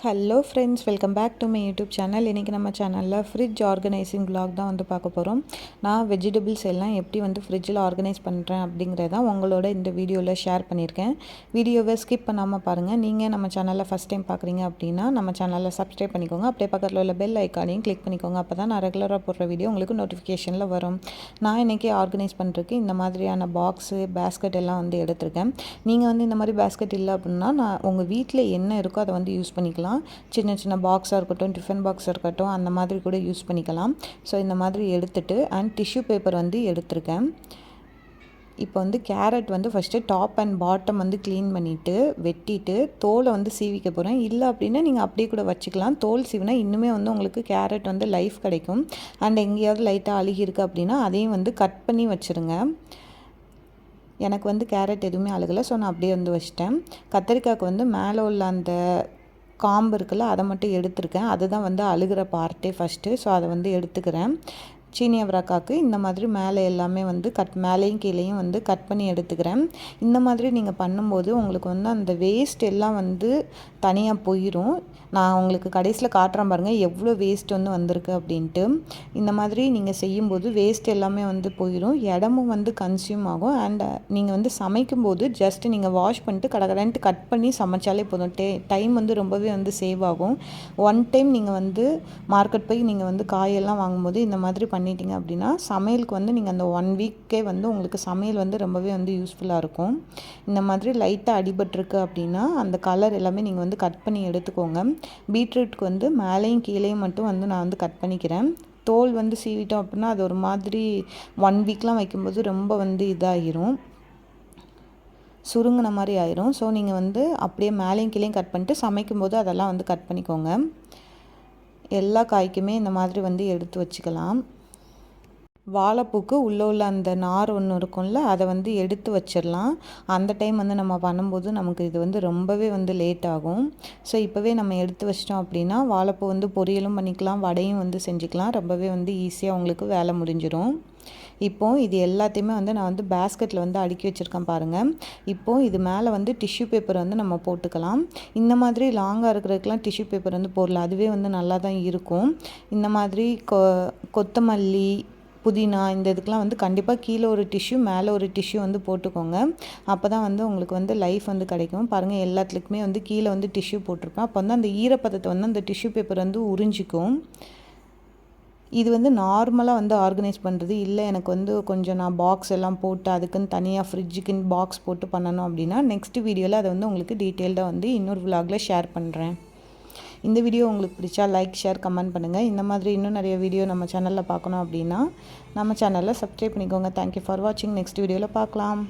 Hello friends, welcome back to my YouTube channel. இன்றைக்கி நம்ம சேனலில் ஃப்ரிட்ஜ் ஆர்கனைசிங் vlog தான் வந்து பார்க்க போகிறோம். நான் வெஜிடபிள்ஸ் எல்லாம் எப்படி வந்து ஃப்ரிட்ஜில் ஆர்கனைஸ் பண்ணுறேன் அப்படிங்கிறத உங்களோட இந்த வீடியோவில் ஷேர் பண்ணியிருக்கேன். வீடியோவை ஸ்கிப் பண்ணாமல் பாருங்கள். நீங்கள் நம்ம சேனலில் ஃபஸ்ட் டைம் பார்க்குறீங்க அப்படின்னா நம்ம சேனலில் சப்ஸ்கிரைப் பண்ணிக்கோங்க. அப்படியே பக்கத்தில் உள்ள பெல் ஐக்கானையும் கிளிக் பண்ணிக்கோங்க. அப்போ தான் நான் ரெகுலராக போடுற வீடியோ உங்களுக்கு நோட்டிஃபிகேஷனில் வரும். நான் இன்றைக்கி ஆர்கனைஸ் பண்ணுறதுக்கு இந்த மாதிரியான பாக்ஸு, பேஸ்கெட் எல்லாம் வந்து எடுத்திருக்கேன். நீங்கள் வந்து இந்த மாதிரி பேஸ்கெட் இல்லை அப்படின்னா நான் உங்கள் வீட்டில் என்ன இருக்கோ அதை வந்து யூஸ் பண்ணிக்கலாம். சின்ன சின்ன பாக்ஸாக இருக்கட்டும், டிஃபன் பாக்ஸாக இருக்கட்டும், அந்த மாதிரி கூட யூஸ் பண்ணிக்கலாம். ஸோ இந்த மாதிரி எடுத்துட்டு அண்ட் டிஷ்யூ பேப்பர் வந்து எடுத்திருக்கேன். இப்போ வந்து கேரட் வந்து ஃபஸ்ட்டு டாப் அண்ட் பாட்டம் வந்து க்ளீன் பண்ணிவிட்டு வெட்டிட்டு தோலை வந்து சீவிக்க போகிறேன். இல்லை அப்படின்னா நீங்கள் அப்படியே கூட வச்சுக்கலாம். தோல் சீவினா இன்னுமே வந்து உங்களுக்கு கேரட் வந்து லைஃப் கிடைக்கும். அண்ட் எங்கேயாவது லைட்டாக அழுகிருக்கு அப்படின்னா அதையும் வந்து கட் பண்ணி வச்சுருங்க. எனக்கு வந்து கேரட் எதுவுமே அழுகலை, ஸோ நான் அப்படியே வந்து வச்சிட்டேன். கத்திரிக்காய்க்கு வந்து மேலே உள்ள அந்த காம்பு இருக்குல்ல, அதை மட்டும் எடுத்திருக்கேன். அதுதான் வந்து அழுகிற பார்ட்டே ஃபஸ்ட்டு. ஸோ அதை வந்து எடுத்துக்கிறேன். சீனி அவரைக்காய்க்கு இந்த மாதிரி மேலே எல்லாமே வந்து மேலேயும் கீழேயும் வந்து கட் பண்ணி எடுத்துக்கிறேன். இந்த மாதிரி நீங்கள் பண்ணும்போது உங்களுக்கு வந்து அந்த வேஸ்ட் எல்லாம் வந்து தனியாக போயிடும். நான் உங்களுக்கு கடைசியில் காட்டுறேன் பாருங்கள் எவ்வளோ வேஸ்ட் வந்து வந்திருக்கு அப்படின்ட்டு. இந்த மாதிரி நீங்கள் செய்யும்போது வேஸ்ட் எல்லாமே வந்து போயிடும், இடமும் வந்து கன்சியூம் ஆகும். அண்ட் நீங்கள் வந்து சமைக்கும்போது ஜஸ்ட்டு நீங்கள் வாஷ் பண்ணிட்டு கடகடன்ட்டு கட் பண்ணி சமைச்சாலே போதும். டைம் வந்து ரொம்பவே வந்து சேவ் ஆகும். ஒன் டைம் நீங்கள் வந்து மார்க்கெட் போய் நீங்கள் வந்து காயெல்லாம் வாங்கும்போது இந்த மாதிரி பண்ணிட்டீங்க அப்படின்னா சமையலுக்கு வந்து நீங்கள் அந்த 1 வீக்கே வந்து உங்களுக்கு சமையல் வந்து ரொம்பவே வந்து யூஸ்ஃபுல்லாக இருக்கும். இந்த மாதிரி லைட்டாக அடிபட்டிருக்கு அப்படின்னா அந்த கலர் எல்லாமே நீங்கள் வந்து கட் பண்ணி எடுத்துக்கோங்க. பீட்ரூட்க்கு வந்து மேலேயும் கீழேயும் மட்டும் வந்து நான் வந்து கட் பண்ணிக்கிறேன். தோல் வந்து சீவிட்டோம் அப்படின்னா அது ஒரு மாதிரி 1 வீக்லாம் வைக்கும்போது ரொம்ப வந்து இதாகிரும், சுருங்கின மாதிரி ஆயிரும். ஸோ நீங்கள் வந்து அப்படியே மேலேயும் கீழேயும் கட் பண்ணிட்டு சமைக்கும்போது அதெல்லாம் வந்து கட் பண்ணிக்கோங்க. எல்லா காய்க்குமே இந்த மாதிரி வந்து எடுத்து வச்சுக்கலாம். வாழைப்பூக்கு உள்ளே உள்ள அந்த நார் ஒன்று இருக்கும்ல, அதை வந்து எடுத்து வச்சிடலாம். அந்த டைம் வந்து நம்ம பண்ணும்போது நமக்கு இது வந்து ரொம்பவே வந்து லேட் ஆகும். ஸோ இப்போவே நம்ம எடுத்து வச்சிட்டோம் அப்படின்னா வாழைப்பூ வந்து பொரியலும் பண்ணிக்கலாம், வடையும் வந்து செஞ்சுக்கலாம். ரொம்பவே வந்து ஈஸியாக உங்களுக்கு வேலை முடிஞ்சிடும். இப்போது இது எல்லாத்தையுமே வந்து நான் வந்து பேஸ்கெட்டில் வந்து அடுக்கி வச்சுருக்கேன் பாருங்கள். இப்போது இது மேலே வந்து டிஷ்யூ பேப்பர் வந்து நம்ம போட்டுக்கலாம். இந்த மாதிரி லாங்காக இருக்கிறதுக்கெலாம் டிஷ்யூ பேப்பர் வந்து போடலாம், அதுவே வந்து நல்லா தான் இருக்கும். இந்த மாதிரி கொத்தமல்லி, புதினா இந்த இதுக்கெலாம் வந்து கண்டிப்பாக கீழே ஒரு டிஷ்யூ மேலே ஒரு டிஷ்யூ வந்து போட்டுக்கோங்க. அப்போ தான் வந்து உங்களுக்கு வந்து லைஃப் வந்து கிடைக்கும். பாருங்கள் எல்லாத்துலேயுமே வந்து கீழே வந்து டிஷ்யூ போட்டிருப்பேன். அப்போ வந்து அந்த ஈரப்பதத்தை வந்து அந்த டிஷ்யூ பேப்பர் வந்து உறிஞ்சிக்கும். இது வந்து நார்மலாக வந்து ஆர்கனைஸ் பண்ணுறது இல்லை, எனக்கு வந்து கொஞ்சம் நான் பாக்ஸ் எல்லாம் போட்டு அதுக்குன்னு தனியாக ஃப்ரிட்ஜுக்குன்னு பாக்ஸ் போட்டு பண்ணணும் அப்படின்னா நெக்ஸ்ட் வீடியோவில் அதை வந்து உங்களுக்கு டீட்டெயில்டாக வந்து இன்னொரு விலாகில் ஷேர் பண்ணுறேன். இந்த வீடியோ உங்களுக்கு பிடிச்சா லைக், ஷேர், கமெண்ட் பண்ணுங்கள். இந்த மாதிரி இன்னும் நிறைய வீடியோ நம்ம சேனலில் பார்க்கணும் அப்படின்னா நம்ம சேனலில் சப்ஸ்கிரைப் பண்ணிக்கோங்க. தேங்க்யூ ஃபார் வாட்சிங். நெக்ஸ்ட் வீடியோவில் பார்க்கலாம்.